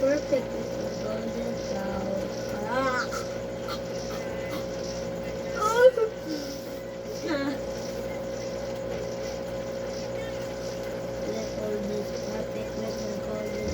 Perfect little golden cow. Ah! Little Miss Perfect little golden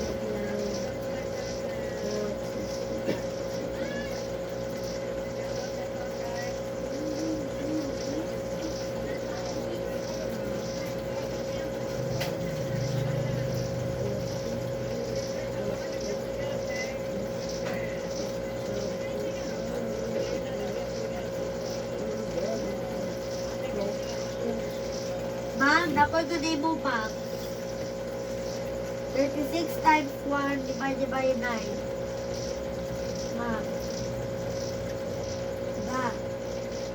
Ma'am, dapat today mo pa. 36 times 1 divided by 9. Ma'am. Diba?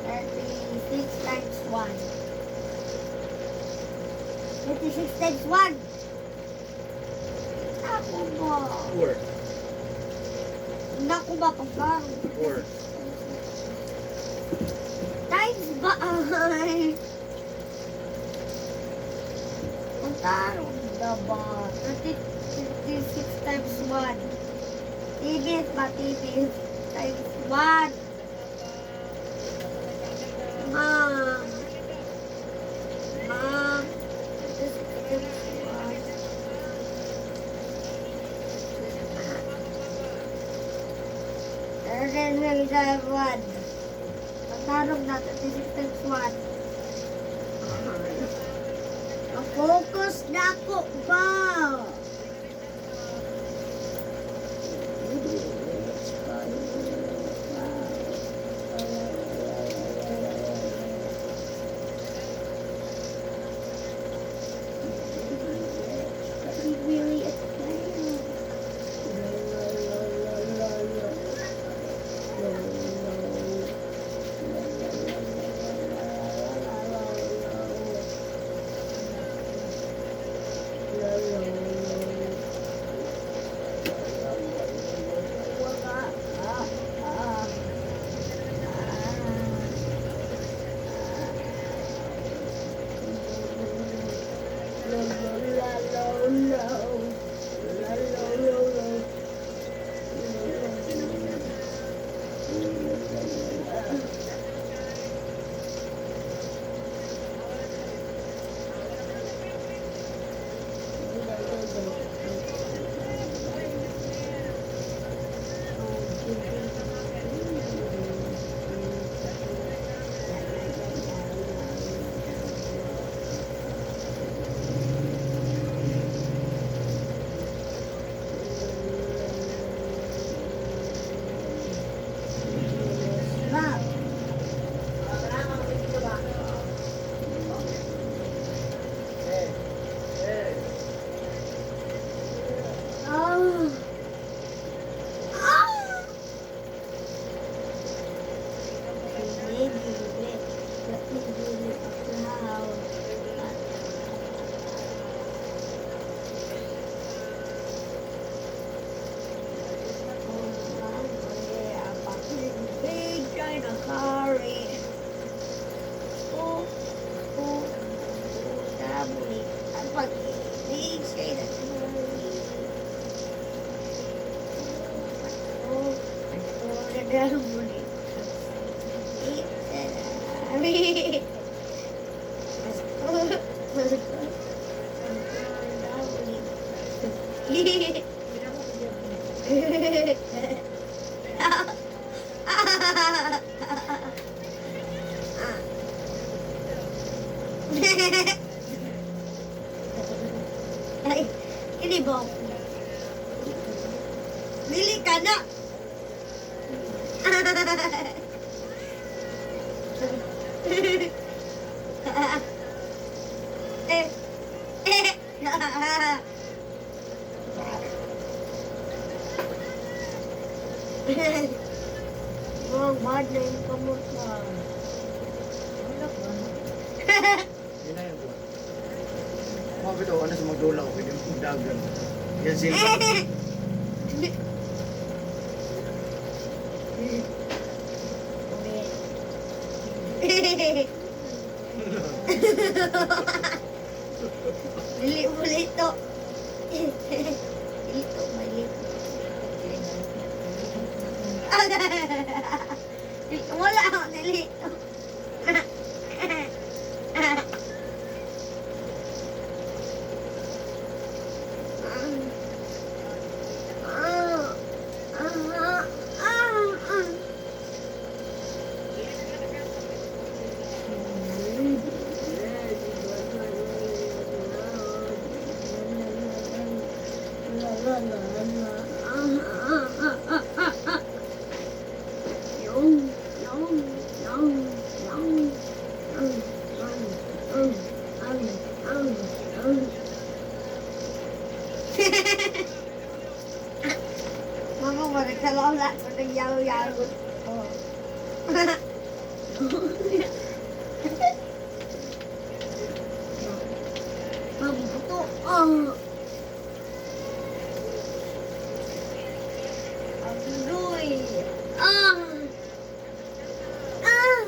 36 times 1. 36 times 1. Ako ba? 4. Naku ba pagkang? 4. Times ba ay? Ang tarong na ba? 36 times 1. Tibis ba? Tibis times 1. Ma'am. Ma'am. 36 times 1. And then times 1. Ang tarong na 36 times 1. Focus na ako ba? Ay, kinibok. Bili ka na. Oh, bad na yung kamot mo. Yun na yun. Mga ito, ano sa magdula ko, pwede mong dagan. Yan sila. Dili mo lito. Lito, may lito. Wala ako nilito. Mama, magkakalaw ko ng yaw-yaw. Oh. Mama, ito. Oh. Agoy. Ah. Ah.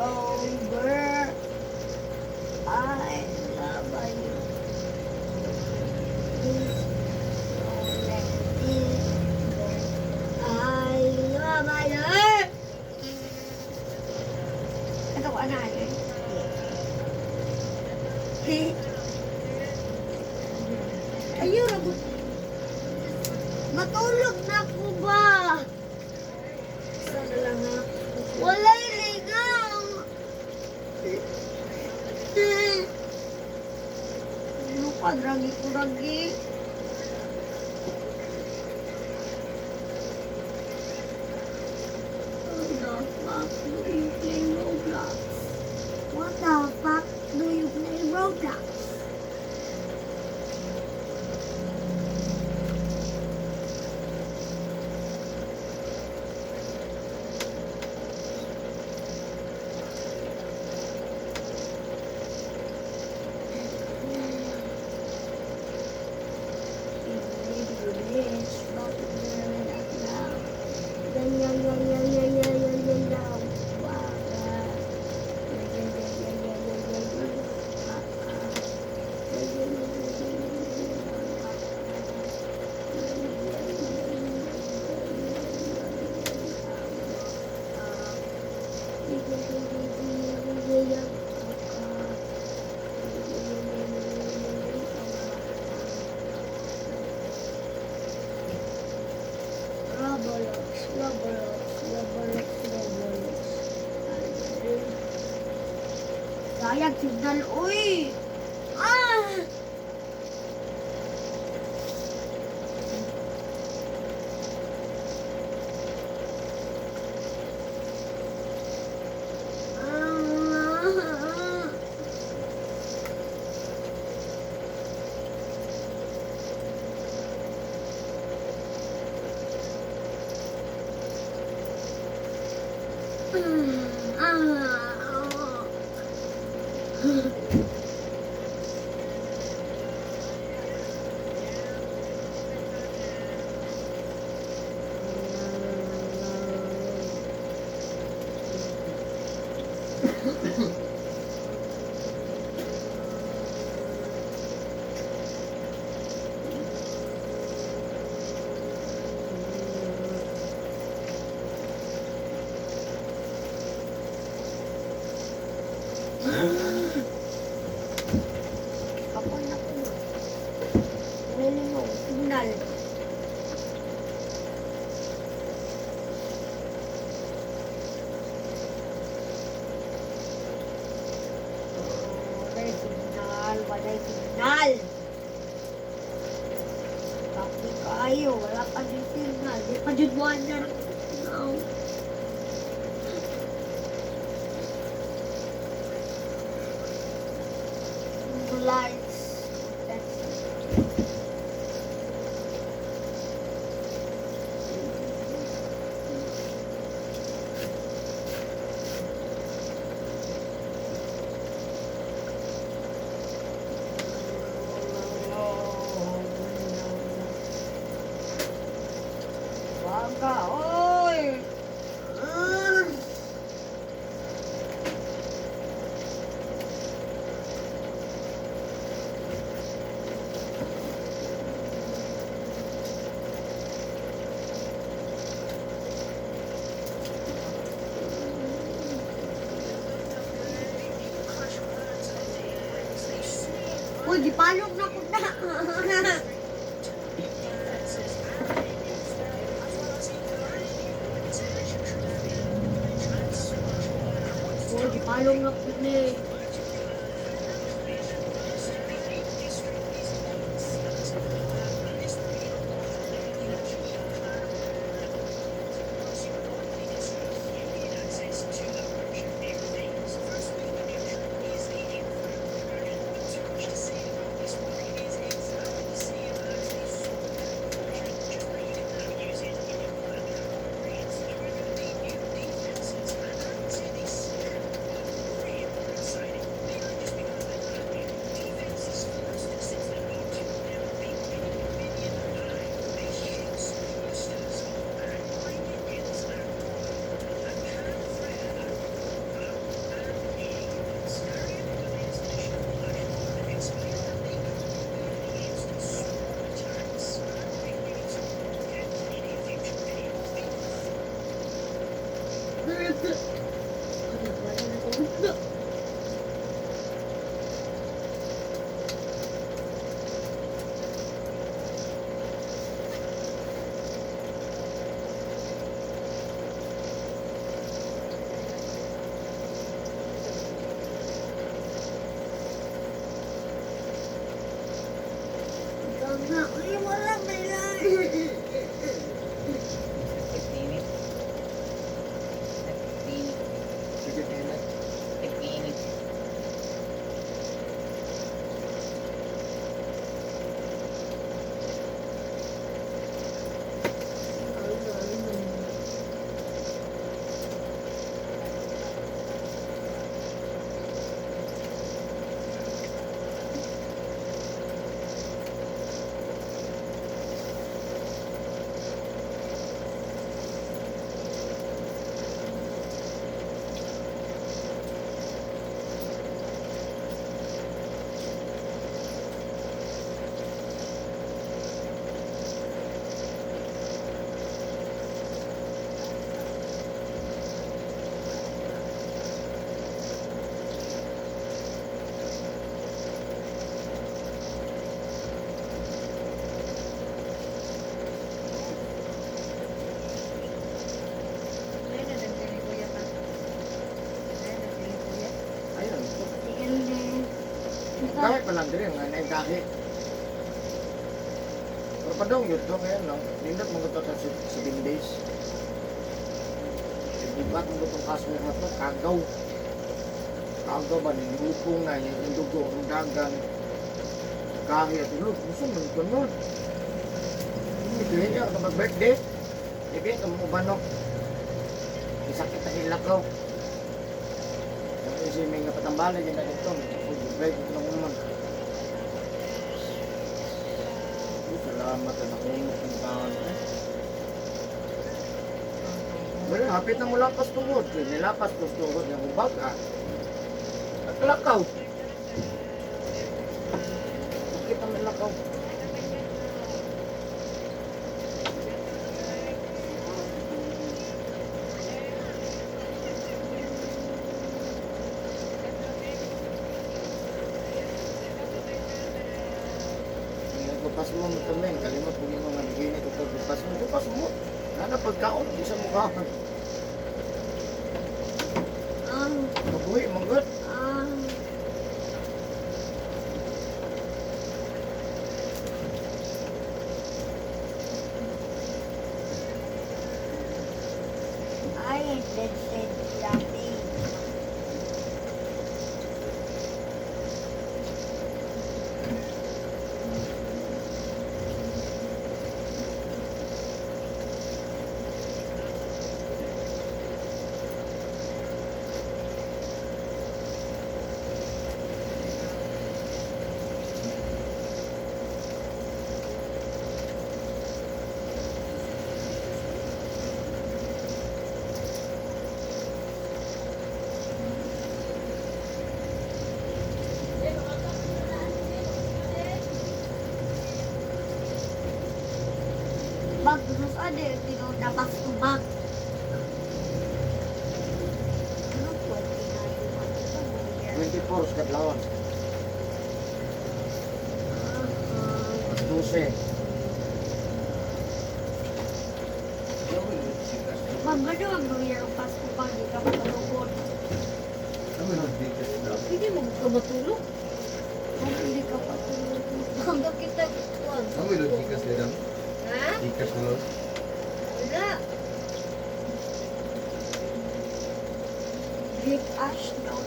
Over. I love you. I love you. Ito ko ano ayun, ragot. Matulog na ako ba? Sana lang ha. Wala ligaw. Lupa, dragi ko dragi. What the fuck do you play Roblox? Sayang signal, uy! Ah! Uy, gipalong na ko na. Uy, gipalong na po ni. Uy, wala na lang. Sige, Tina. Ayun. Kahit pa lang din, nga na kahit. Pero pa daw yun, kaya lang, nindot mo ito sa 7 days. Dibat mo itong kaso ng ito, kagaw. Kagaw ba, nilupong na, yung dugo, yung dagan. Kahit, look, gusto mo ito nun. Ito yun niya, kapag birthday, ibig, ang mubano. Isakit na hilakaw. Kasi may napatambalay dyan na ito. Break ito ng uman. Salamat na nakunok ng taon. Wala, hapit na mo lapas tungod. Nilapas ko tungod ng ubaga. At lakaw. Bakit ang lakaw? Kupas mo ito men, kalimot mo yung mga naginit ito, kupas mo. Nana pagkaon, isa mo ka. Mabuhi, manggot. I ain't dead said nothing. Bag, terus ada tinggal dapat bag. Ano po, 24 sa katlawan. 12. Mabado ang gawin ang Pasko pa, di ka matulog. Hindi mo ka matulog. Kung hindi ka patulog. Hanggang kita ikuan. Kamu udah dikas deh dong? Ha? Dikas dulu. Wala. Big ash daw.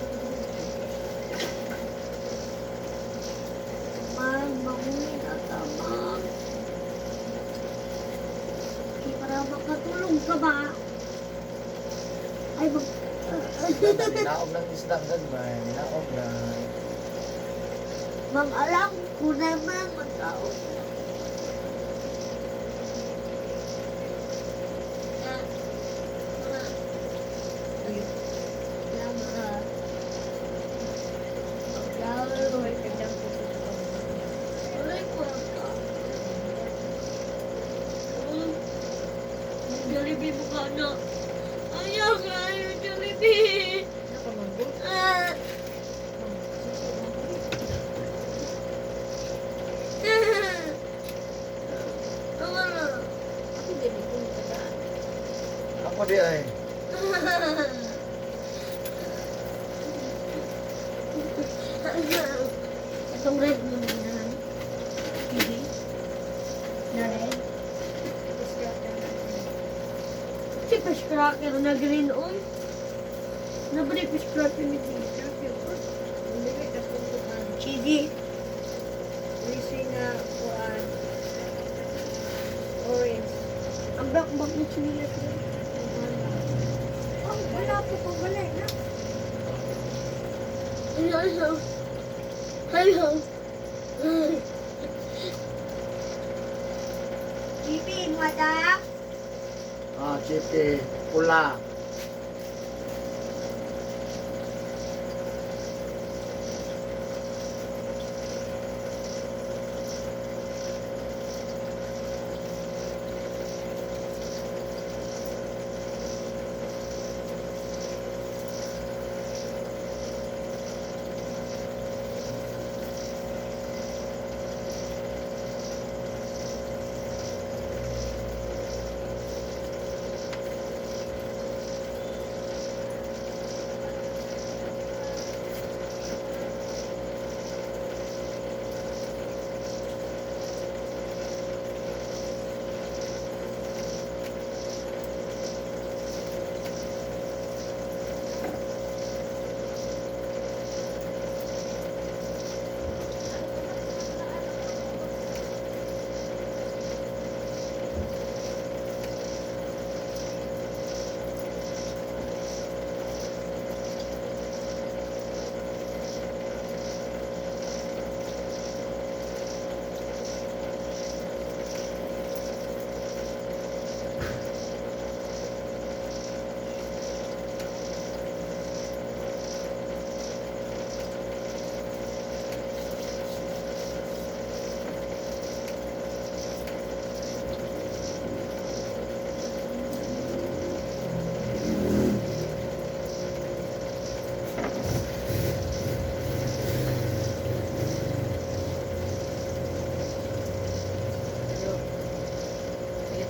Maghuli na tama. Para makatulog ka ba? Ay, Ninaog ng isda doon ba? Ninaog na. Mang-alam ko naman magkaon. Jollibee mo ka na. Ayaw nga yung Jollibee. Ah. Ako di ay. Itong red mo na yan. TV. Na red. Si fish cracker na green on. Nabalik fish cracker ni fish cracker. Chidi. Orange. Ang bakbak ni chili. Oh, wala po pa wala na. Hello. Hello. Chippy, madam. Chipi, pula.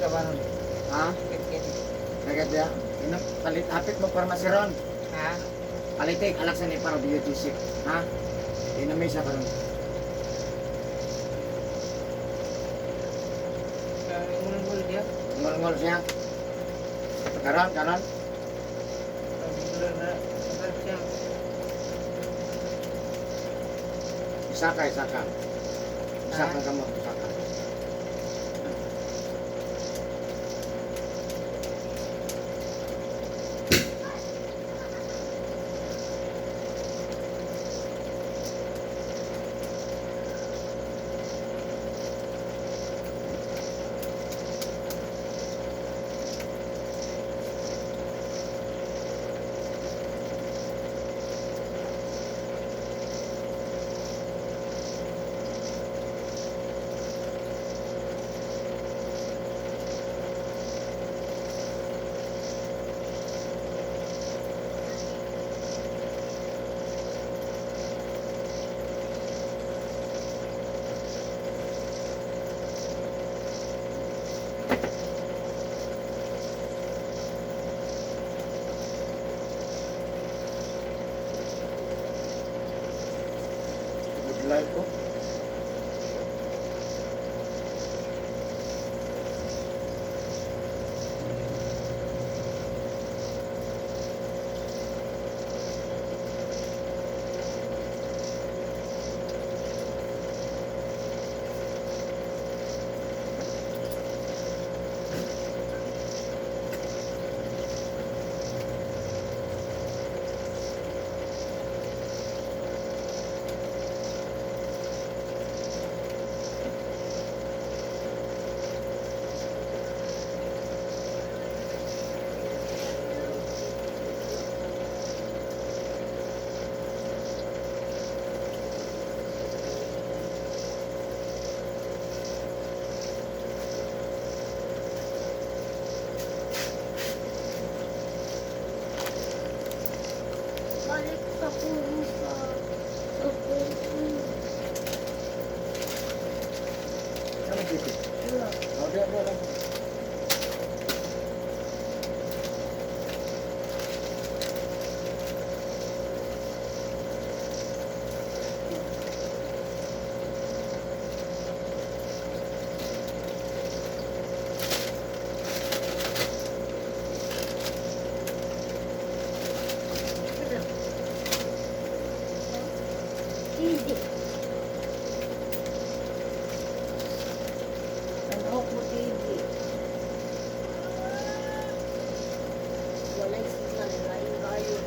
Kabaron. Ha? Kagat ya? Ino, palit apit mo farmasi ron. Ha? Palitik, alaksan ni para biyotisip. Ha? Inamisa ka ron. Ngul-ngul dia. Ngol-ngol siya. Karon, karon. Isa ka, isa ka. Isa ka kamot, isa ka. Live ko. Balik sa pusa. Sa puso. Ano dito? Wala. Oh, diyan. Easy. Ano ko easy? Walang signal. Lain kayo.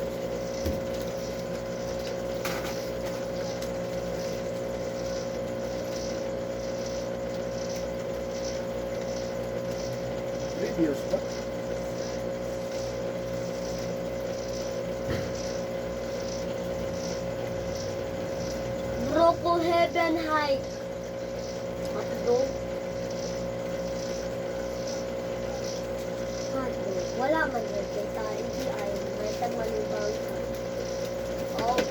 Reviews ba? Broco Heaven High. Matlo. Matlo. Wala man yan. Kita hindi ay may tagmalibang. Oh,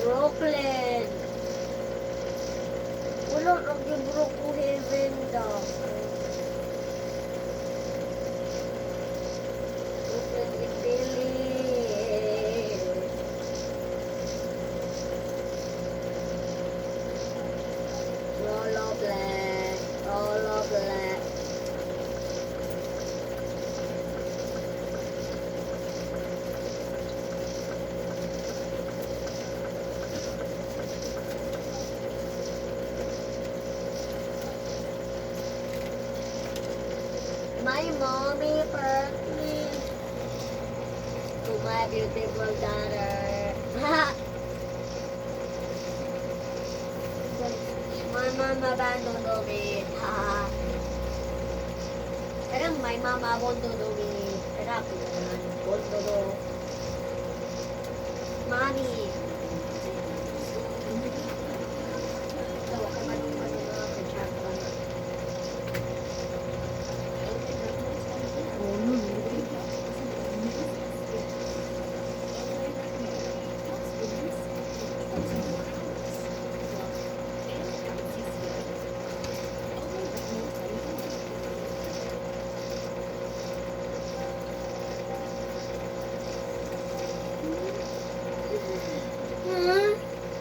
Brooklyn. Wala nang yung Broco Heaven daw. Brooklyn in Billy. Rolo Black. Rolo Black. My mommy birthed me to my beautiful daughter. My mom abandoned me. Pero my mom abandoned me. Pero ako naman. Abandoned. Mommy. Tawa ka man yung mga kachat ka na.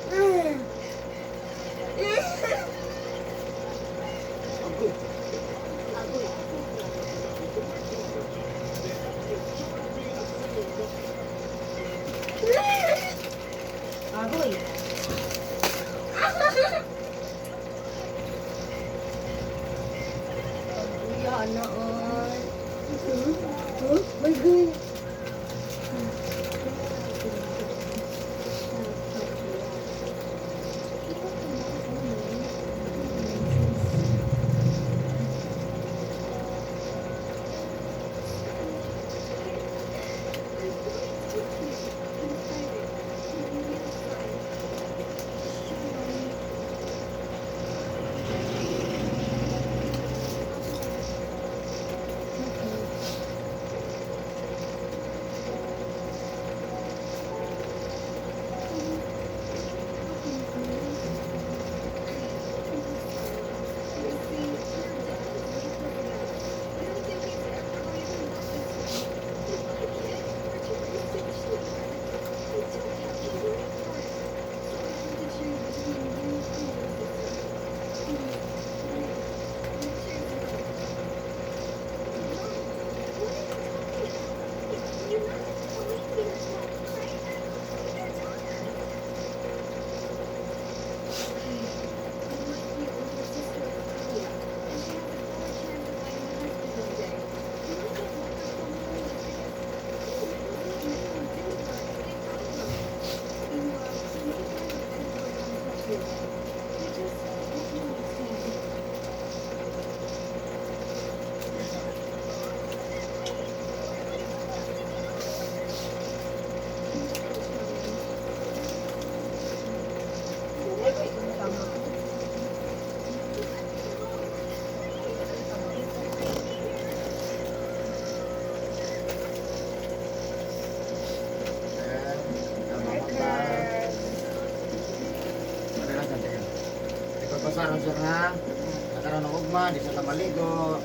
Agoy. Agoy. Agoy. Kuya, noon. Huh? My God. kama, di sa maligo.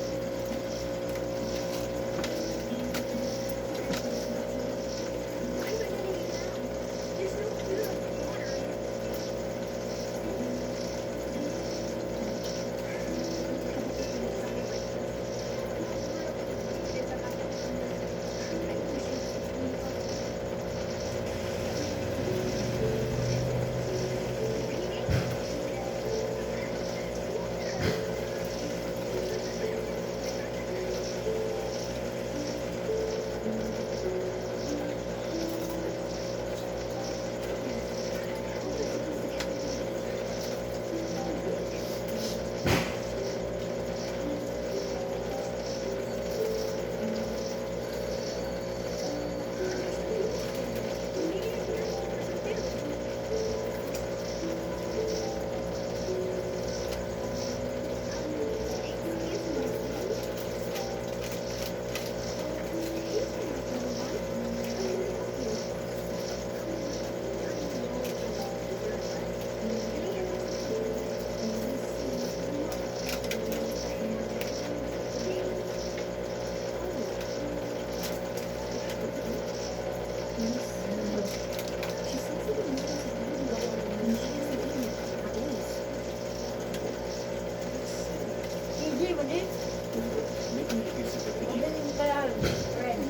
Hindi mo din. Magaling ka lang. Friend.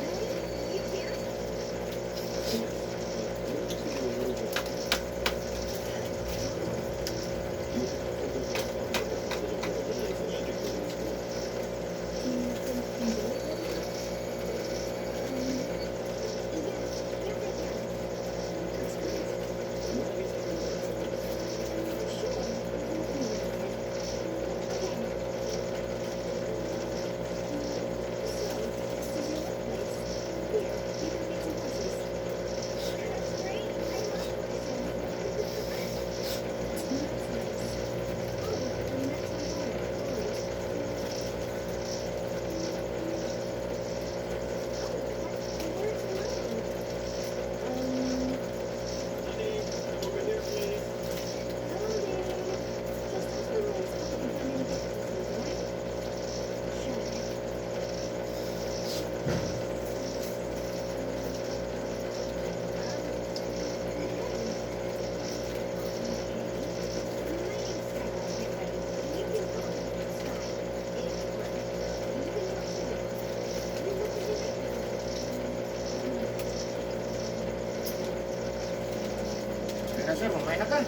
Kaya sir, mamay na ka.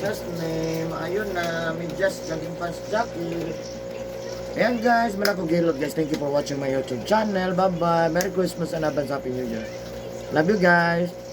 Just name, ayun na, may just jogging pants jacket. Ayan guys, malako gilot guys. Thank you for watching my YouTube channel. Bye bye. Merry Christmas and advance Happy New Year. Love you guys.